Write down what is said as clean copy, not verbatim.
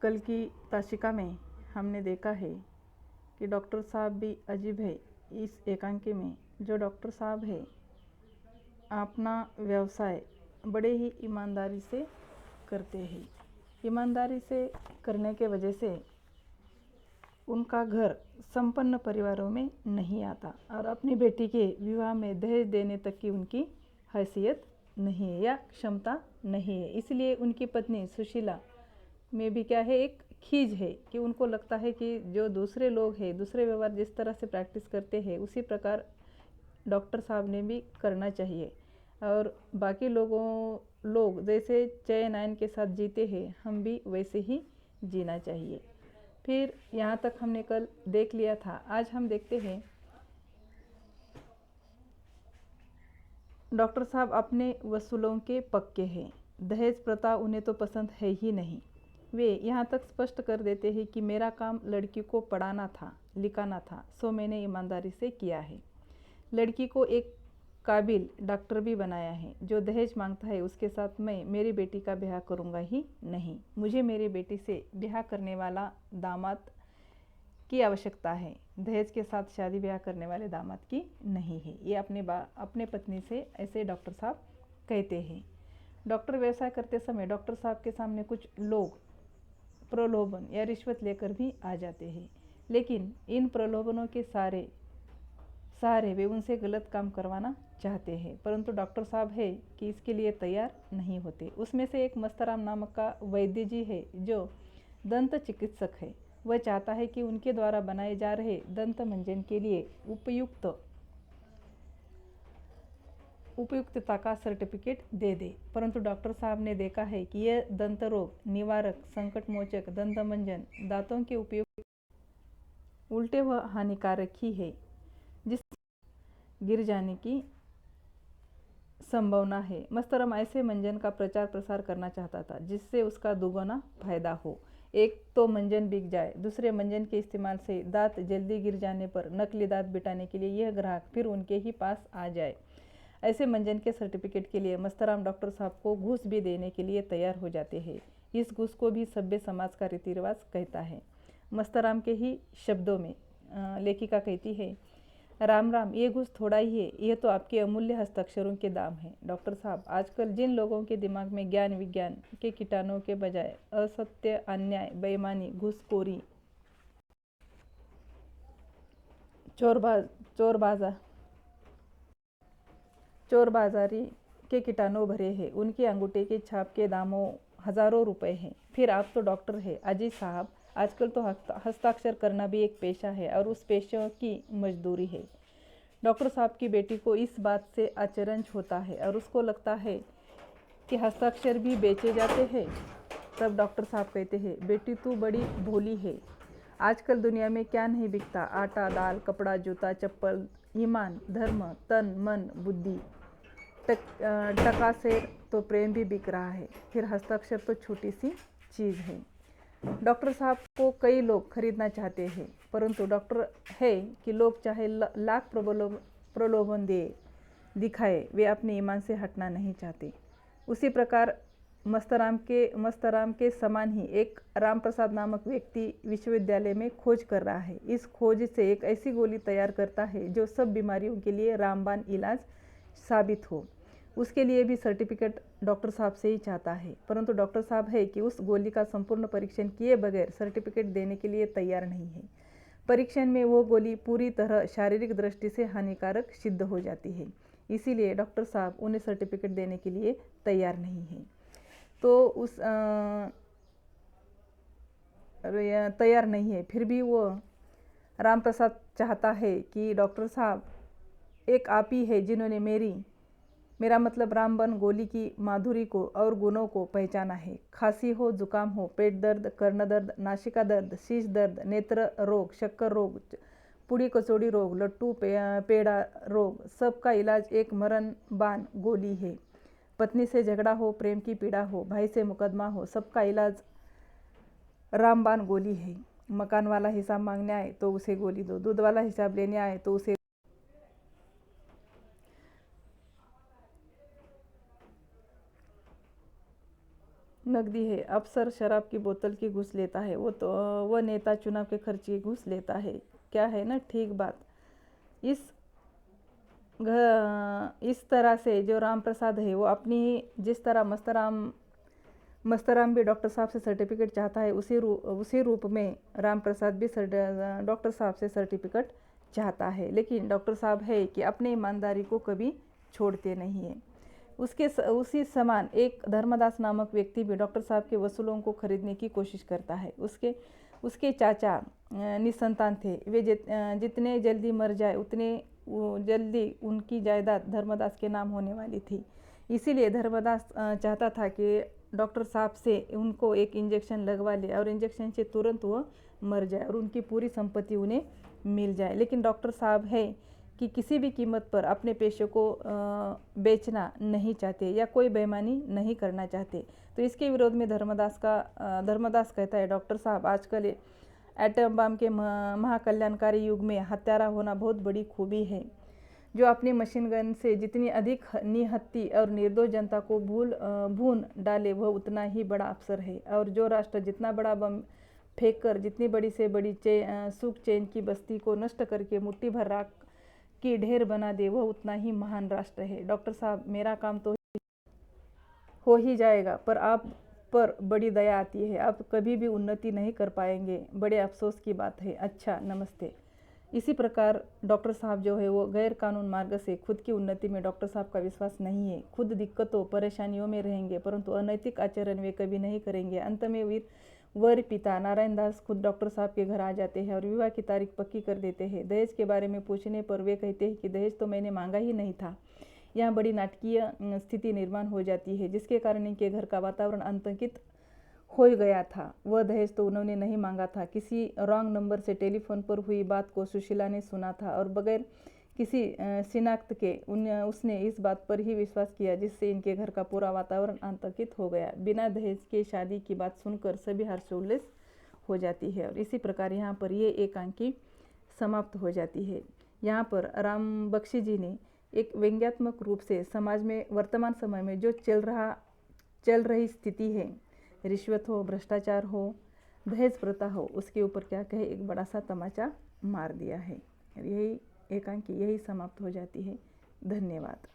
कल की ताशिका में हमने देखा है कि डॉक्टर साहब भी अजीब है। इस एकांकी में जो डॉक्टर साहब है अपना व्यवसाय बड़े ही ईमानदारी से करते हैं। ईमानदारी से करने के वजह से उनका घर संपन्न परिवारों में नहीं आता और अपनी बेटी के विवाह में दहेज देने तक की उनकी हैसियत नहीं है या क्षमता नहीं है। इसलिए उनकी पत्नी सुशीला में भी क्या है, एक खीज है कि उनको लगता है कि जो दूसरे लोग हैं, दूसरे व्यवहार जिस तरह से प्रैक्टिस करते हैं उसी प्रकार डॉक्टर साहब ने भी करना चाहिए और बाकी लोग जैसे चैन आयन के साथ जीते हैं हम भी वैसे ही जीना चाहिए। फिर यहाँ तक हमने कल देख लिया था। आज हम देखते हैं डॉक्टर साहब अपने वसूलों के पक्के हैं। दहेज प्रथा उन्हें तो पसंद है ही नहीं। वे यहाँ तक स्पष्ट कर देते हैं कि मेरा काम लड़की को पढ़ाना था, लिखाना था, सो मैंने ईमानदारी से किया है। लड़की को एक काबिल डॉक्टर भी बनाया है। जो दहेज मांगता है उसके साथ मैं मेरी बेटी का ब्याह करूँगा ही नहीं। मुझे मेरी बेटी से ब्याह करने वाला दामाद की आवश्यकता है, दहेज के साथ शादी ब्याह करने वाले दामाद की नहीं है। ये अपने पत्नी से ऐसे डॉक्टर साहब कहते हैं। डॉक्टर व्यवसाय करते समय डॉक्टर साहब के सामने कुछ लोग प्रलोभन या रिश्वत लेकर भी आ जाते हैं, लेकिन इन प्रलोभनों के सहारे वे उनसे गलत काम करवाना चाहते हैं, परंतु डॉक्टर साहब है कि इसके लिए तैयार नहीं होते। उसमें से एक मस्तराम नामक का वैद्य जी है जो दंत चिकित्सक है। वह चाहता है कि उनके द्वारा बनाए जा रहे दंत मंजन के लिए उपयुक्तता का सर्टिफिकेट दे दे, परंतु डॉक्टर साहब ने देखा है कि यह दंत रोग निवारक, संकट मोचक दंत मंजन दांतों के उपयोग उल्टे व हानिकारक ही है, जिससे गिर जाने की संभावना है। मस्तरम ऐसे मंजन का प्रचार प्रसार करना चाहता था जिससे उसका दुगना फायदा हो। एक तो मंजन बिक जाए, दूसरे मंजन के इस्तेमाल से दांत जल्दी गिर जाने पर नकली दांत बिठाने के लिए यह ग्राहक फिर उनके ही पास आ जाए। ऐसे मंजन के सर्टिफिकेट के लिए मस्तराम डॉक्टर साहब को घूस भी देने के लिए तैयार हो जाते हैं। इस घूस को भी सभ्य समाज का रीति रिवाज कहता है। मस्तराम के ही शब्दों में लेखिका कहती है, राम राम, ये घूस थोड़ा ही है, यह तो आपके अमूल्य हस्ताक्षरों के दाम है। डॉक्टर साहब, आजकल जिन लोगों के दिमाग में ज्ञान विज्ञान के कीटाणुओं के बजाय असत्य, अन्याय, बेईमानी, घूसखोरी, चोरबाजारी के कीटाणु भरे हैं, उनके अंगूठे के छाप के दामों हजारों रुपए हैं। फिर आप तो डॉक्टर है अजीज साहब, आजकल तो हस्ताक्षर करना भी एक पेशा है और उस पेशे की मजदूरी है। डॉक्टर साहब की बेटी को इस बात से आश्चर्य होता है और उसको लगता है कि हस्ताक्षर भी बेचे जाते हैं। तब डॉक्टर साहब कहते हैं, बेटी तू बड़ी भोली है। आजकल दुनिया में क्या नहीं बिकता, आटा, दाल, कपड़ा, जूता, चप्पल, ईमान, धर्म, तन, मन, बुद्धि, टका से तो प्रेम भी बिक रहा है। फिर हस्ताक्षर तो छोटी सी चीज़ है। डॉक्टर साहब को कई लोग खरीदना चाहते हैं, परंतु डॉक्टर है कि लोग चाहे लाख प्रलोभन दिखाए, वे अपने ईमान से हटना नहीं चाहते। उसी प्रकार मस्तराम के समान ही एक राम प्रसाद नामक व्यक्ति विश्वविद्यालय में खोज कर रहा है। इस खोज से एक ऐसी गोली तैयार करता है जो सब बीमारियों के लिए रामबाण इलाज साबित हो। उसके लिए भी सर्टिफिकेट डॉक्टर साहब से ही चाहता है, परंतु डॉक्टर साहब है कि उस गोली का संपूर्ण परीक्षण किए बगैर सर्टिफिकेट देने के लिए तैयार नहीं है। परीक्षण में वो गोली पूरी तरह शारीरिक दृष्टि से हानिकारक सिद्ध हो जाती है, इसीलिए डॉक्टर साहब उन्हें सर्टिफिकेट देने के लिए तैयार नहीं है। तो उस तैयार नहीं है, फिर भी वो राम प्रसाद चाहता है कि डॉक्टर साहब, एक आप ही है जिन्होंने मेरा मतलब रामबन गोली की माधुरी को और गुणों को पहचाना है। खांसी हो, जुकाम हो, पेट दर्द, कर्ण दर्द, नासिका दर्द, शीश दर्द, नेत्र रोग, शक्कर रोग, पूड़ी कचौड़ी रोग, लट्टू पेड़ा रोग, सबका इलाज एक मरण बाण गोली है। पत्नी से झगड़ा हो, प्रेम की पीड़ा हो, भाई से मुकदमा हो, सबका इलाज रामबाण गोली है। मकान वाला हिसाब मांगने आए तो उसे गोली दो, दूध वाला हिसाब लेने आए तो उसे नकदी है। अफसर शराब की बोतल की घूस लेता है, वह नेता चुनाव के खर्च की घूस लेता है। क्या है ना ठीक बात। इस तरह से जो राम प्रसाद है वो अपनी जिस तरह मस्तराम भी डॉक्टर साहब से सर्टिफिकेट चाहता है, उसी रूप में राम प्रसाद भी डॉक्टर साहब से सर्टिफिकेट चाहता है। लेकिन डॉक्टर साहब है कि अपनी ईमानदारी को कभी छोड़ते नहीं है। उसी समान एक धर्मदास नामक व्यक्ति भी डॉक्टर साहब के वसूलों को खरीदने की कोशिश करता है। उसके चाचा निसंतान थे। वे जितने जल्दी मर जाए उतने जल्दी उनकी जायदाद धर्मदास के नाम होने वाली थी। इसीलिए धर्मदास चाहता था कि डॉक्टर साहब से उनको एक इंजेक्शन लगवा ले और इंजेक्शन से तुरंत वो मर जाए और उनकी पूरी संपत्ति उन्हें मिल जाए। लेकिन डॉक्टर साहब है कि किसी भी कीमत पर अपने पेशे को बेचना नहीं चाहते या कोई बेईमानी नहीं करना चाहते। तो इसके विरोध में धर्मदास कहता है, डॉक्टर साहब आजकल एटम बम के महाकल्याणकारी युग में हत्यारा होना बहुत बड़ी खूबी है। जो अपनी मशीन गन से जितनी अधिक निहत्ती और निर्दोष जनता को भून डाले वह उतना ही बड़ा अफसर है। और जो राष्ट्र जितना बड़ा बम फेंक कर जितनी बड़ी से बड़ी सुख चैन की बस्ती को नष्ट करके मुट्ठी भर राख की ढेर बना दे वह उतना ही महान राष्ट्र है। डॉक्टर साहब मेरा काम तो हो ही जाएगा, पर आप पर बड़ी दया आती है। आप कभी भी उन्नति नहीं कर पाएंगे, बड़े अफसोस की बात है। अच्छा नमस्ते। इसी प्रकार डॉक्टर साहब जो है वो गैर कानून मार्ग से खुद की उन्नति में डॉक्टर साहब का विश्वास नहीं है। खुद दिक्कतों परेशानियों में रहेंगे परंतु अनैतिक आचरण वे कभी नहीं करेंगे। अंत में वर पिता नारायण दास खुद डॉक्टर साहब के घर आ जाते हैं और विवाह की तारीख पक्की कर देते हैं। दहेज के बारे में पूछने पर वे कहते हैं कि दहेज तो मैंने मांगा ही नहीं था। यहाँ बड़ी नाटकीय स्थिति निर्माण हो जाती है जिसके कारण इनके घर का वातावरण आतंकित हो गया था। वह दहेज तो उन्होंने नहीं मांगा था। किसी रॉन्ग नंबर से टेलीफोन पर हुई बात को सुशीला ने सुना था और बगैर किसी शिनाख्त के उसने इस बात पर ही विश्वास किया जिससे इनके घर का पूरा वातावरण आतंकित हो गया। बिना दहेज के शादी की बात सुनकर सभी हर्षोल्लास हो जाती है। और इसी प्रकार यहाँ पर ये एकांकी समाप्त हो जाती है। यहाँ पर राम बख्शी जी ने एक व्यंग्यात्मक रूप से समाज में वर्तमान समय में जो चल रही स्थिति है, रिश्वत हो, भ्रष्टाचार हो, दहेज प्रथा हो, उसके ऊपर क्या कहे एक बड़ा सा तमाचा मार दिया है। यही एकांकी यही समाप्त हो जाती है। धन्यवाद।